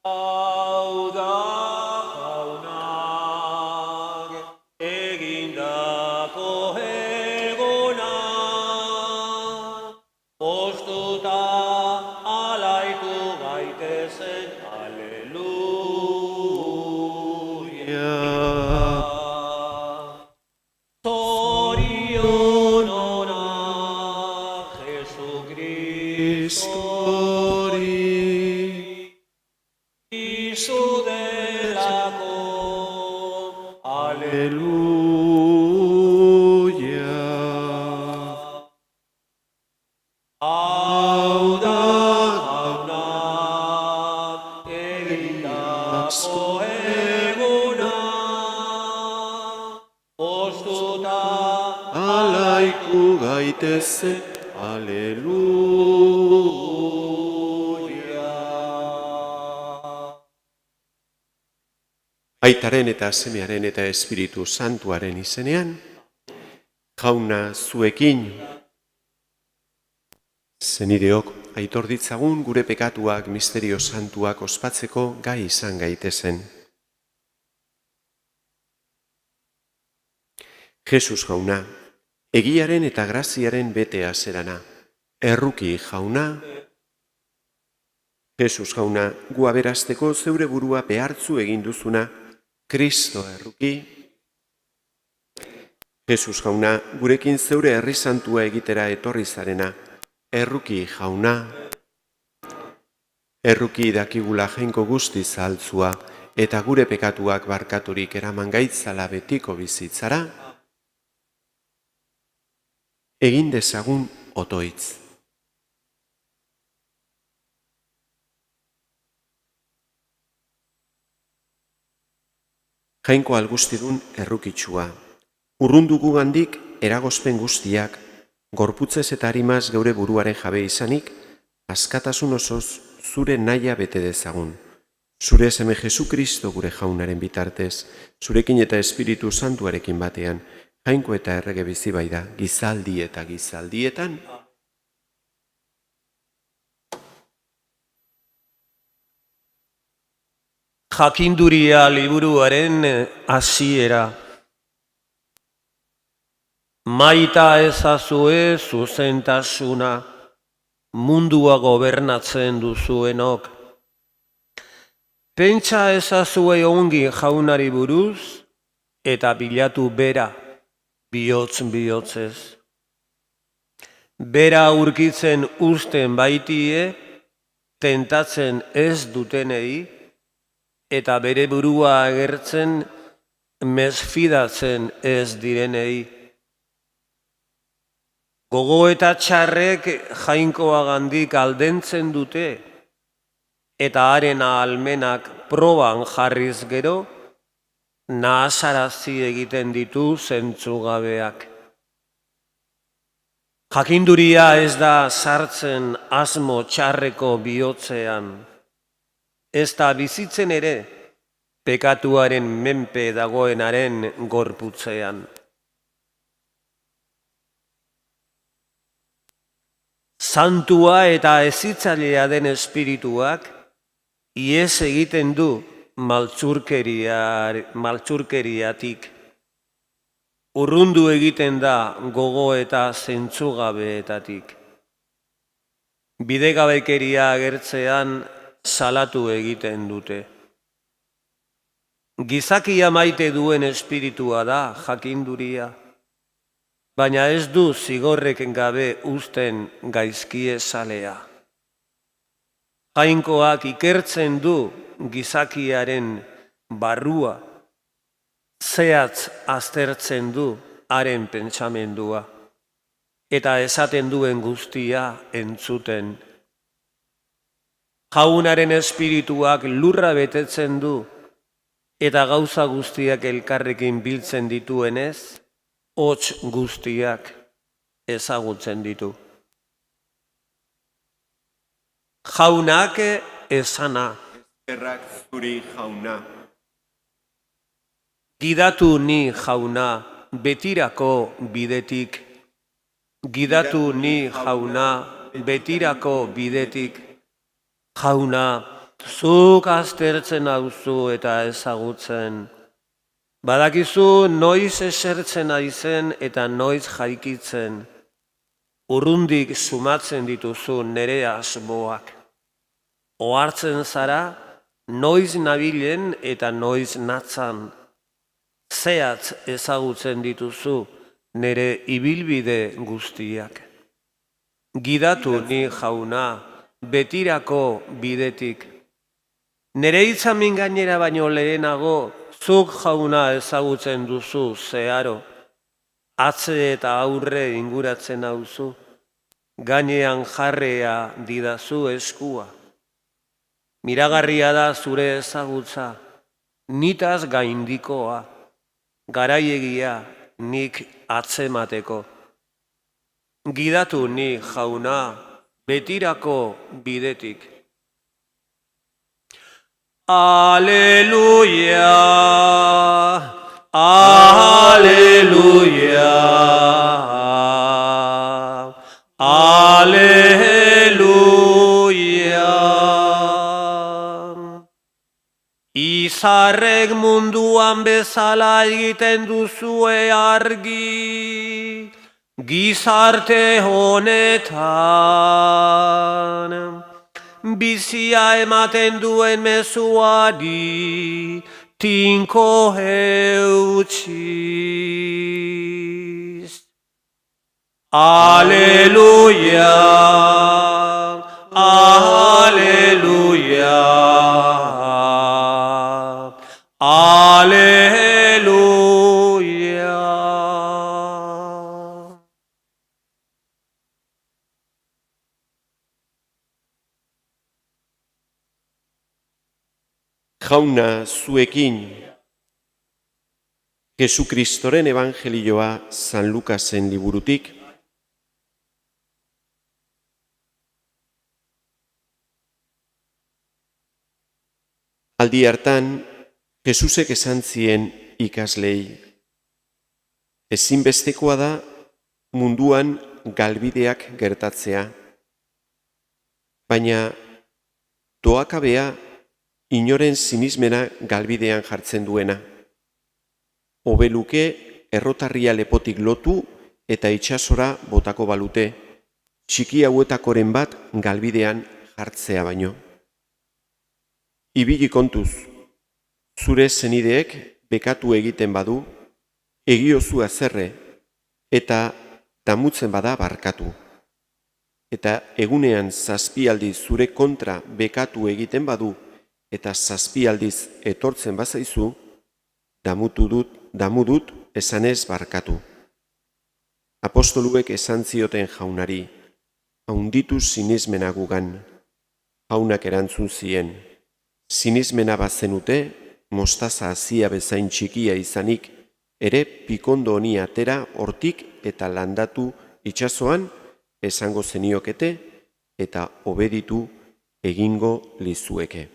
Hau da jaunak egindako eguna, postuta alaitu gaitezen, aleluia. Zorion onak Jesukristori, Isu delako, aleluia. Hau da jaunak egindako eguna, postuta alaiku gaitezen, aleluia. Aitaren eta Semearen eta Espiritu Santuaren izenean, Jauna zuekin. Zenideok, aitor ditzagun gure pekatuak misterio santuak ospatzeko gai izan gaitezen. Jesus jauna, egiaren eta graziaren betea zerana, erruki jauna. Jesus jauna, gu aberasteko zeure burua behartzu egin duzuna, Kristo erruki. Jesus jauna, gurekin zeure herri santua egitera etorri zarena, erruki jauna. Erruki dakigula jainko guztiz altzua, eta gure pekatuak barkaturik eraman gaitzala betiko bizitzara, egin dezagun otoitz. Jainko algustidun errukitsua, urrundugu gandik eragozpen guztiak, gorputzez eta harimaz geure buruaren jabe izanik, askatasun osoz zure nahia bete dezagun. Zure seme Jesukristo gure jaunaren bitartez, zurekin eta Espiritu Santuarekin batean, jainko eta errege bizi baida, gizaldi eta gizaldietan. Jakinduria liburuaren hasiera. Maita ezazue zuzentasuna, mundua gobernatzen duzuenok. Pentsa ezazue ongi jaunari buruz, eta bilatu bera, bihotz-bihotzez. Bera aurkitzen uzten baitie, tentatzen ez dutenei, eta bere burua agertzen mesfidatzen ez direnei. Gogo eta txarrek jainkoagandik aldentzen dute, eta haren ahalmenak proban jarriz gero, nahasarazi egiten ditu zentzugabeak. Jakinduria ez da sartzen asmo txarreko bihotzean, ez da bizitzen ere pekatuaren menpe dagoenaren gorputzean. Santua eta hezitzailea den espirituak ihes egiten du maltzurkeriatik. Urrundu egiten da gogo eta zentzugabeetatik. Bidegabekeria agertzean salatu egiten dute. Gizakia maite duen espiritua da jakinduria, baina ez du zigorrek gabe uzten gaizkie zalea. Jainkoak ikertzen du gizakiaren barrua, zehatz aztertzen du haren pentsamendua, eta esaten duen guztia entzuten. Jaunaren espirituak lurra betetzen du, eta gauza guztiak elkarrekin biltzen dituenez, hots guztiak ezagutzen ditu. Jaunak esana. Eskerrak zuri jauna. Gidatu ni jauna betirako bidetik. Gidatu ni jauna betirako bidetik. Jauna, Zuk aztertzen auzu eta ezagutzen. Badakizu noiz esertzen aizen eta noiz jaikitzen. Urrundik sumatzen dituzu nere asmoak. Ohartzen zara, noiz nabilen eta noiz natzan. Zehatz ezagutzen dituzu nere ibilbide guztiak. Gidatu ni jauna, betirako bidetik. Nere hitzamin gainera baino lehenago, zuk jauna ezagutzen duzu zeharo. Atze eta aurre inguratzen auzu, gainean jarrea didazu eskua. Miragarria da zure ezagutza, nitaz gaindikoa, garaiegia nik atzemateko. Gidatu ni jauna, betirako bidetik. Aleluia, aleluia, aleluia. Izarrek munduan bezala egiten duzue argi, gizarte honetan. Bizia ematen duen mezuari, tinko eutsiz. Aleluia, aleluia, aleluia. Jauna zuekin, Jesukristoren evangelioa San Lukasen liburutik. Aldi hartan, Jesusek esan zien ikaslei, ezinbestekoa da munduan galbideak gertatzea, baina doakabea inoren sinismena galbidean jartzen duena. Hobe luke errotarria lepotik lotu eta itsasora botako balute, txiki hauetakoren bat galbidean jartzea baino. Ibili kontuz, zure senideek bekatu egiten badu, egiozu azerre eta damutzen bada barkatu. Eta egunean 7 aldiz zure kontra bekatu egiten badu, eta 7 aldiz etortzen bazaizu, damu dut esanez barkatu. Apostoluek esan zioten jaunari, haunditu sinismena gugan. Jaunak erantzun zien, sinismena bazenute, mostaza hazia bezain txikia izanik, ere pikondo honi atera hortik eta landatu itsasoan esango zeniokete eta obeditu egingo lizueke.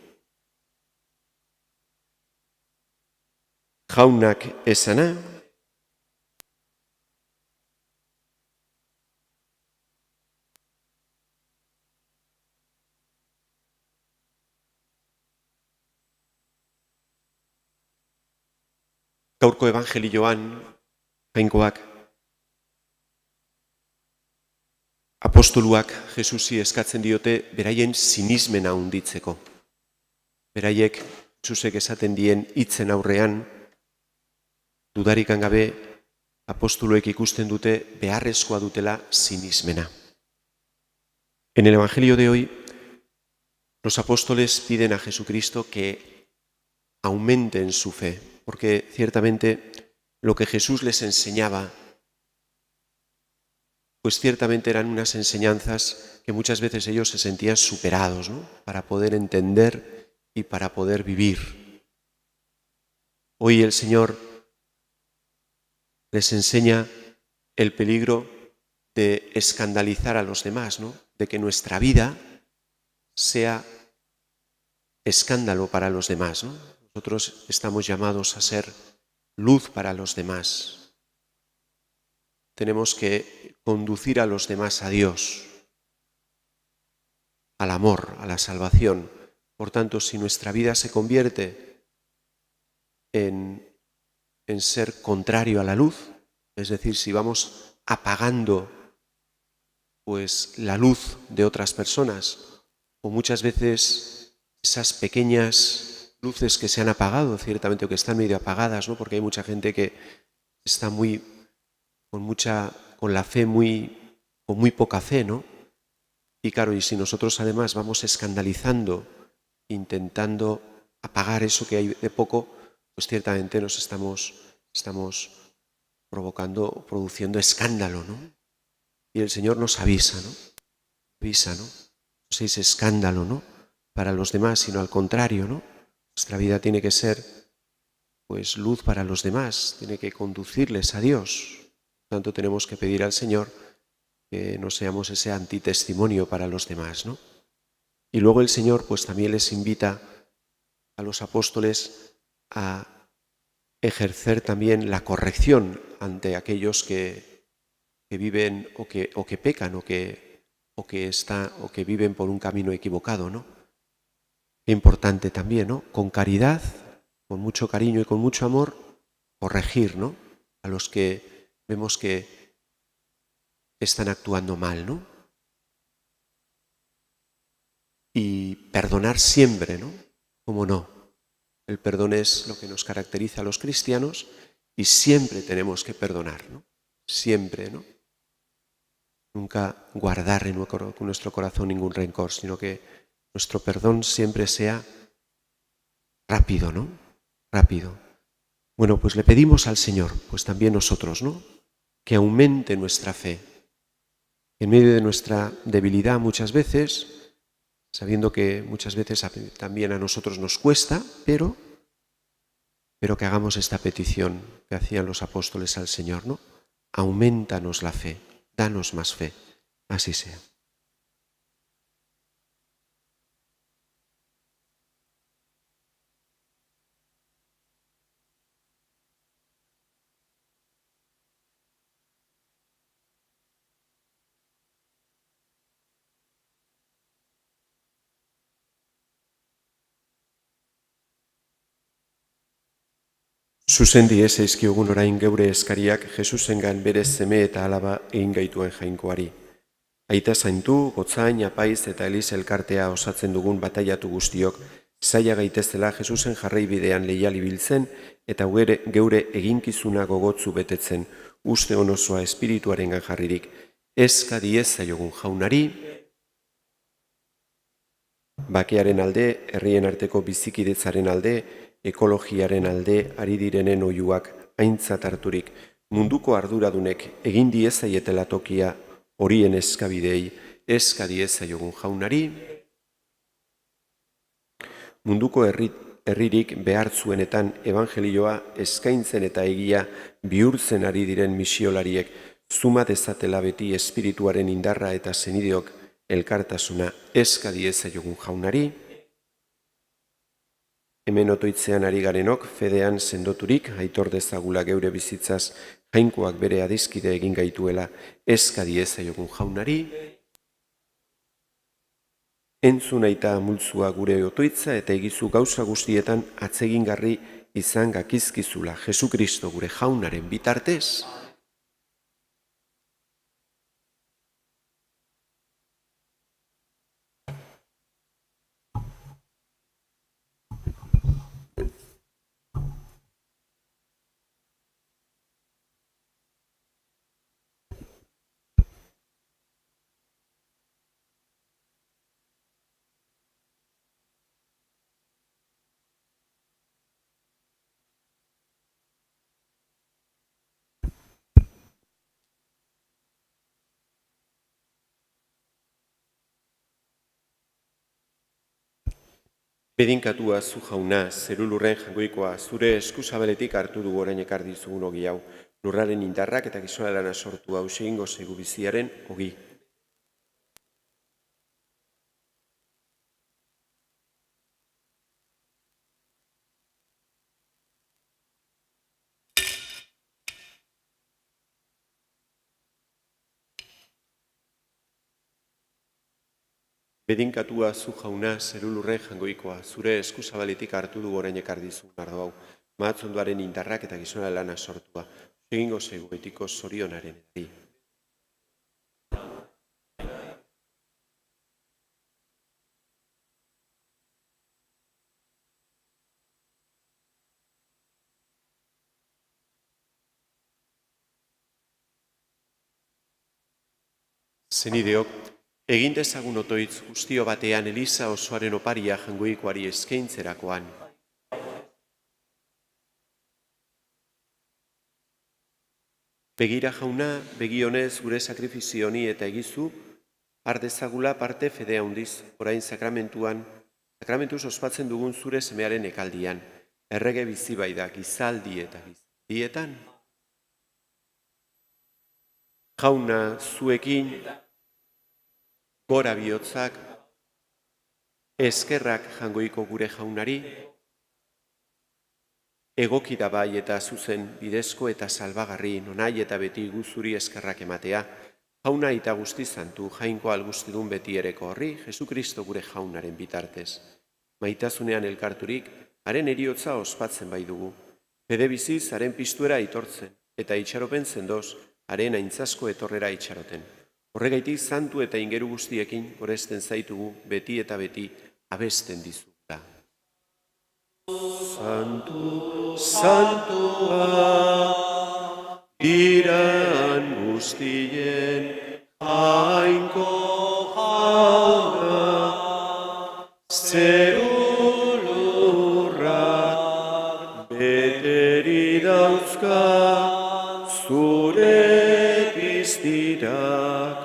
Jaunak esana, gaurko evangelioan, jainkoak, apostoluak Jesusi eskatzen diote beraien sinismena handitzeko. Beraiek Jesusek esaten dien hitzen aurrean, dudarikan gabe, apostoluek ikusten dute beharrezkoa dutela sinismena. En el Evangelio de hoy, los apóstoles piden a Jesucristo que aumenten su fe, porque ciertamente lo que Jesús les enseñaba, pues ciertamente eran unas enseñanzas que muchas veces ellos se sentían superados, ¿no? Para poder entender y para poder vivir. Hoy el Señor les enseña el peligro de escandalizar a los demás, ¿no? De que nuestra vida sea escándalo para los demás, ¿no? Nosotros estamos llamados a ser luz para los demás. Tenemos que conducir a los demás a Dios, al amor, a la salvación, Por tanto, si nuestra vida se convierte en ser contrario a la luz, es decir, si vamos apagando pues la luz de otras personas, o muchas veces esas pequeñas luces que se han apagado, ciertamente, o que están medio apagadas, ¿no? Porque hay mucha gente que está con la fe con muy poca fe, ¿no? Y claro, y si nosotros además vamos escandalizando, intentando apagar eso que hay de poco, pues ciertamente nos estamos produciendo escándalo, ¿no? Y el Señor nos avisa, ¿no? Avisa, ¿no? No seáis escándalo, ¿no? Para los demás, sino al contrario, ¿no? Nuestra vida tiene que ser, pues, luz para los demás, tiene que conducirles a Dios. Por tanto, tenemos que pedir al Señor que no seamos ese antitestimonio para los demás, ¿no? Y luego el Señor, pues, también les invita a los apóstoles a ejercer también la corrección ante aquellos que viven o que pecan o que viven por un camino equivocado, ¿no? Qué importante también, ¿no? Con caridad, con mucho cariño y con mucho amor, corregir, ¿no? A los que vemos que están actuando mal, ¿no? Y perdonar siempre, ¿no? ¿Cómo no? El perdón es lo que nos caracteriza a los cristianos y siempre tenemos que perdonar, ¿no? Siempre, ¿no? Nunca guardar en nuestro corazón ningún rencor, sino que nuestro perdón siempre sea rápido, ¿no? Rápido. Bueno, pues le pedimos al Señor, pues también nosotros, ¿no? Que aumente nuestra fe. En medio de nuestra debilidad muchas veces, sabiendo que muchas veces también a nosotros nos cuesta, pero que hagamos esta petición que hacían los apóstoles al Señor, ¿no? Aumentanos la fe, danos más fe, así sea. Zuzendi ez eizkiogun orain geure eskariak Jesusengan bere seme eta alaba egin gaituen jainkoari. Aita zaintu, gotzain, apaiz eta eliz elkartea osatzen dugun bataiatu guztiok, zaila gaitezela Jesusen jarrai bidean leial ibiltzen eta geure eginkizuna gogotzu betetzen, uste onosoa espirituaren jarririk. Eska diez zaiogun jaunari, bakearen alde, herrien arteko bizikidetzaren alde, ekologiaren alde ari direnen oiuak aintzat harturik, munduko arduradunek egin diezaietela tokia horien eskabidei, eska diezaiogun jaunari, munduko herririk behartzuenetan evangelioa eskaintzen eta egia bihurtzen ari diren misiolariek zuma dezatela beti espirituaren indarra eta senideok elkartasuna eska diezaiogun jaunari, hemen otoitzean ari garenok fedean sendoturik aitor dezagula geure bizitzaz jainkoak bere adizkide egin gaituela eska diezaiogun jaunari, entzun aita multzua gure otoitza eta egizu gauza guztietan atsegingarri izan gakizkizula Jesukristo gure jaunaren bitartez. Bedinkatua zu jauna, zerulurren jangoikoa, zure eskuzabeletik hartu du orain ekar dizugun ogi hau, lurraren indarrak eta gizonalana sortu hau egingo zaigu biziaren ogi. Bedinkatua zu jauna, zerulurre jangoikoa, zure eskuzabaletik hartu du orain ekardizun ardo hau. Mahatzondoaren indarrak eta gizona lana sortua. Egingo zaigu betiko zorionaren edari. Zenideok, egin dezagun otoitz guztio batean Eliza osoaren oparia jangoikoari eskaintzerakoan. Begira jauna, begionez gure sakrifizio honi eta egizu, ardezagula parte fedea handiz, orain sakramentuz ospatzen dugun zure semearen ekaldian, errege bizi bai da gizaldi eta gizaldietan. Jauna zuekin, gora bihotzak, eskerrak jangoiko gure jaunari, egoki da bai eta zuzen bidezko eta salbagarri nonai eta beti guzuri eskerrak ematea, jauna eta guzti zantu jainko algustidun beti ereko horri, Jesu Kristo gure jaunaren bitartez. Maitasunean elkarturik, haren eriotza ospatzen bai dugu. Bede biziz, haren pistuera aitortzen, eta itxaropen sendoz, haren aintzasko etorrera itxaroten. Horregaitik zantu eta ingeru guztiekin goresten zaitugu beti eta beti abesten dizugula. Santu, santua, iran guztien jainko jauna, zerulurrak beteri dauzka, zure piztirak,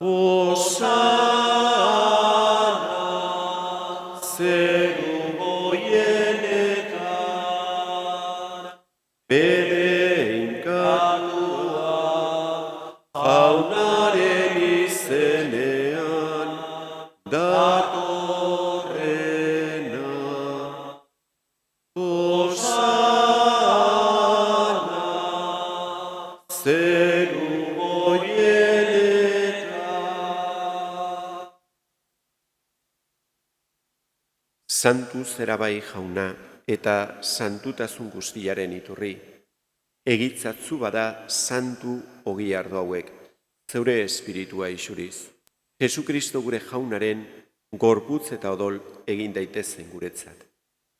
Osana, zeru boienetan, bere inkatua, jaunaren izenean, datorrena. Osana, zeru santu zera bai jauna eta santutasun guztiaren iturri. Egitzatzu bada santu ogi ardo hauek, zeure espiritua isuriz. Jesu Kristo gure jaunaren gorputz eta odol egin daitezen guretzat.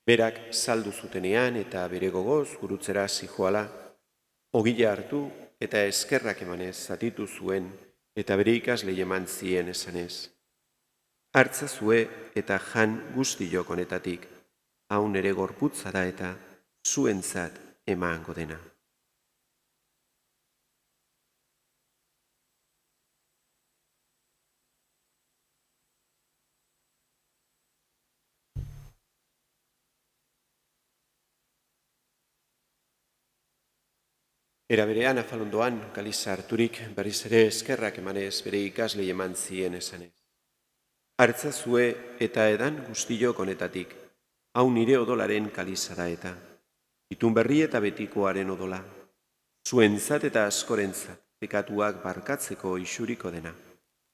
Berak saldu zutenean eta bere gogoz gurutzera zijoala, ogila hartu eta eskerrak emanez zatitu zuen eta bere ikaslei eman zien esanez. Hartzazue eta jan guztiok honetatik, hau nere gorputza da eta zuentzat emango dena. Era berean afalondoan kaliza harturik berriz ere eskerrak emanez bere ikaslei eman zien esanez. Hartzazue eta edan guztiok honetatik, hau nire odolaren kaliza da eta, itun berri eta betikoaren odola, zuentzat eta askorentzat, pekatuak barkatzeko isuriko dena,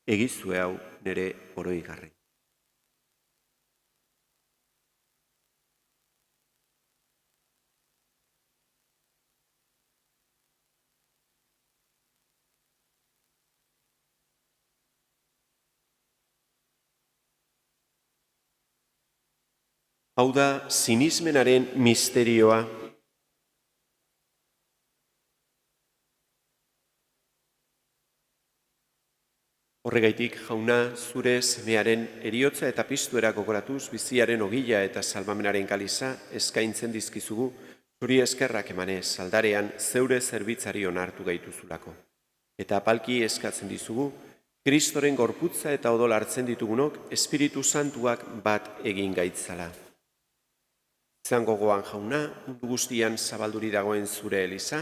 egizue hau nire oroigarri. Hau da sinismenaren misterioa. Horregaitik, jauna, zure semearen eriotza eta pistuera gogoratuz biziaren ogila eta salbamenaren kaliza eskaintzen dizkizugu, zuri eskerrak emanez aldarean zeure zerbitzari onartu gaituzulako. Eta apalki eskatzen dizugu, Kristoren gorputza eta odol hartzen ditugunok Espiritu Santuak bat egin gaitzala. Izan gogoan jauna, mundu guztian zabalduri dagoen zure Eliza,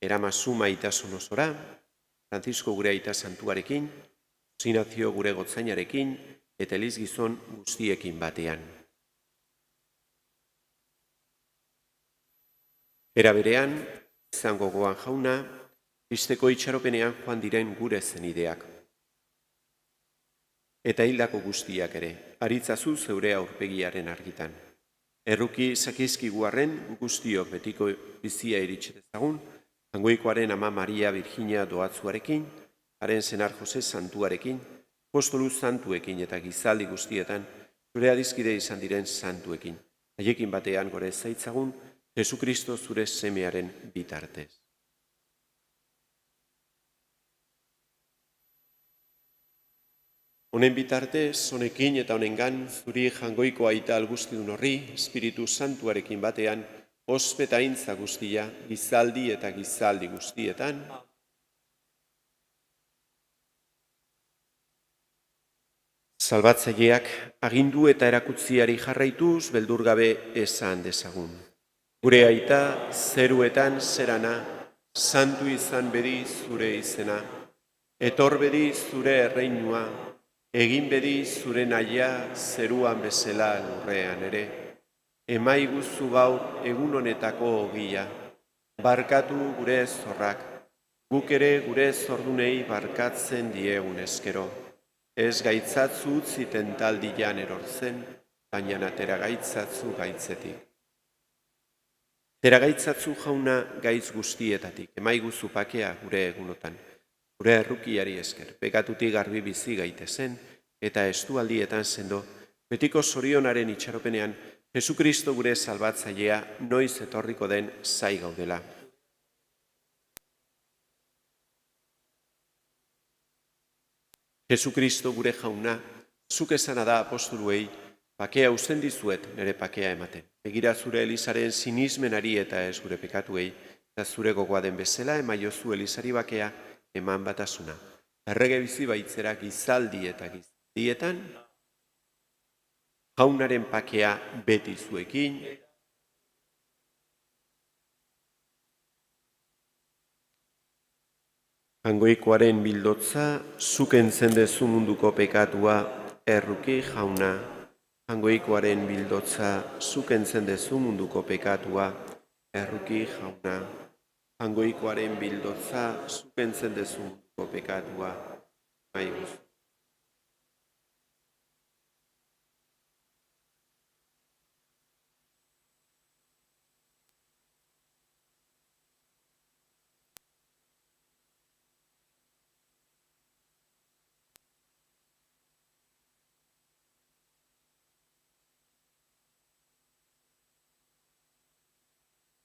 eramazu maitasun osora, Francisco gure aita santuarekin, Sinazio gure gotzainarekin, eta Eliz gizon guztiekin batean. Era berean, izan gogoan jauna, Kristeko itxaropenean joan diren gure zenideak. eta hildako guztiak ere, aritzazu zeure aurpegiaren argitan. Erruki zakizkigu arren, guztiok betiko bizia iritsi dezagun, Jaungoikoaren ama Maria Virginia doatzuarekin, haren senar Jose santuarekin, apostolu santuekin eta gizaldi guztietan, zure adizkide izan diren santuekin. Haiekin batean gore zaitzagun, Jesukristo zure semearen bitartez. Honen bitartez, honekin eta honengan, zuri Jaungoiko aita algustidun horri, Espiritu Santuarekin batean, ospetaintza guztia, gizaldi eta gizaldi guztietan, salbatzaileak agindu eta erakutziari jarraituz beldurgabe esan dezagun. Gure aita, zeruetan zerana, santu izan bedi zure izena, etor bedi zure erreinua, egin bedi zure naia zeruan bezala lurrean ere. Emaiguzu gaur egun honetako ogia, barkatu gure zorrak, guk ere gure zordunei barkatzen diegun eskero. Ez gaitzatzu utzi tentaldian erortzen, baina atera gaitzatzu gaitzetik. Tera gaitzatzu jauna gaitz guztietatik, emaiguzu pakea gure egunotan, gure errukiari esker, pekatutik garbi bizi gaitezen, eta estualdietan sendo, betiko zorionaren itxaropenean, Jesukristo gure salbatzailea noiz etorriko den zai gaudela. Jesukristo gure jauna, zuk esana da apostoluei, pakea usten dizuet nire pakea ematen. Begira zure Elizaren sinismenari eta ez gure pekatuei, eta zure gogoa den bezala emaiozu Elizari bakea eman batasuna. Errege bizi baitzera gizaldi eta gizaldietan, jaunaren pakea beti zuekin, Jaungoikoaren bildotza, zuk entzen dezu munduko pekatua, erruki jauna. Jaungoikoaren bildotza, zuk entzen dezu munduko pekatua, erruki jauna. Jaungoikoaren bildotza, zuk entzen dezu munduko pekatua, maiguz.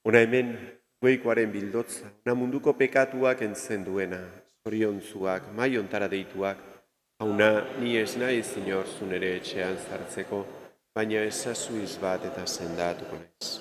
Ona hemen, goikoaren bildotza, ona munduko pekatuak entzen duena, zoriontzuak, maiontara deituak, hauna ni ez naiz inor zunere etxean zartzeko, baina ezazu izbat eta sendatuko naiz.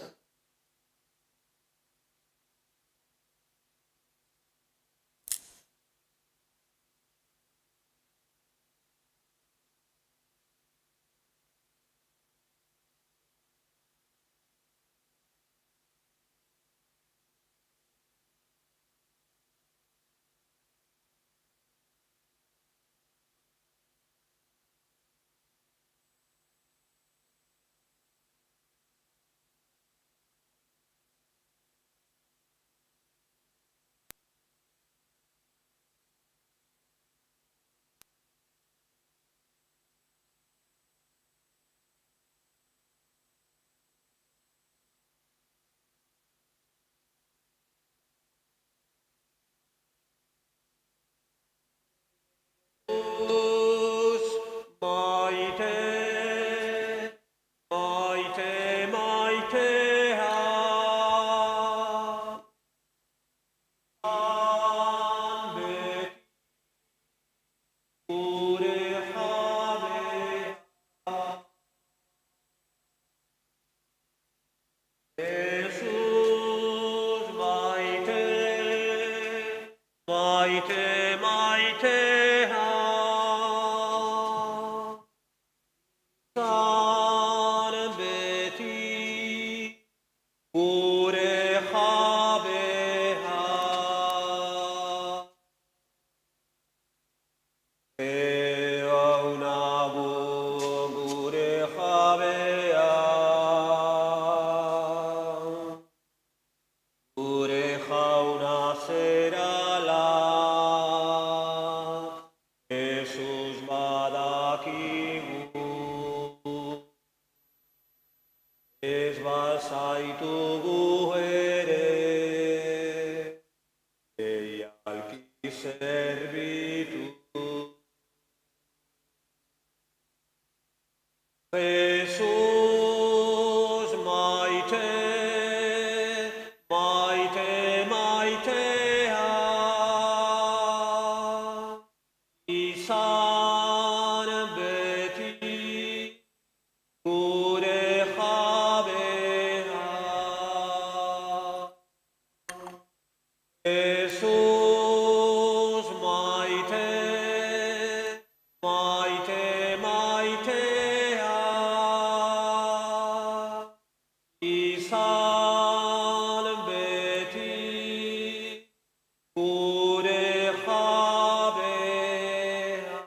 Ez bazaitugu ere, eialki zerbitu. Jesus maite, maite, maitea, izan beti gure jabea. Jesus maite, maite, maitea, izan beti gure jabea.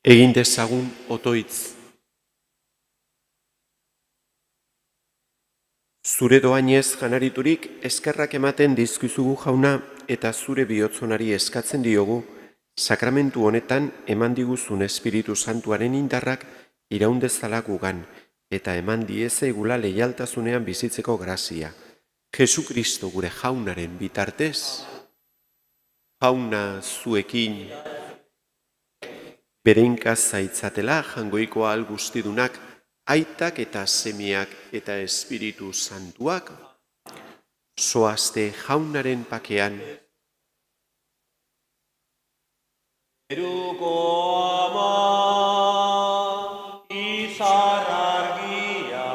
Egin dezagun otoitz. Zure doainez janariturik eskerrak ematen dizkizugu jauna eta zure bihotzonari eskatzen diogu sakramentu honetan eman diguzun Espiritu Santuaren indarrak iraun dezala gugan eta eman diezagula leialtasunean bizitzeko grazia. Jesukristo gure jaunaren bitartez, jauna zuekin bereinkaz zaitzatela jangoiko ahal guztidunak, aitak eta semiak eta Espiritu Santuak, zoazte jaunaren pakean. Eruko ama izar argia,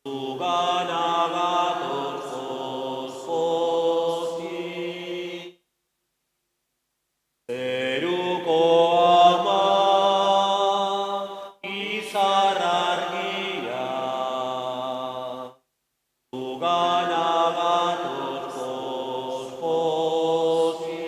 zugana gatoz posti. Eruko ama izar argia, zugana gatoz posti.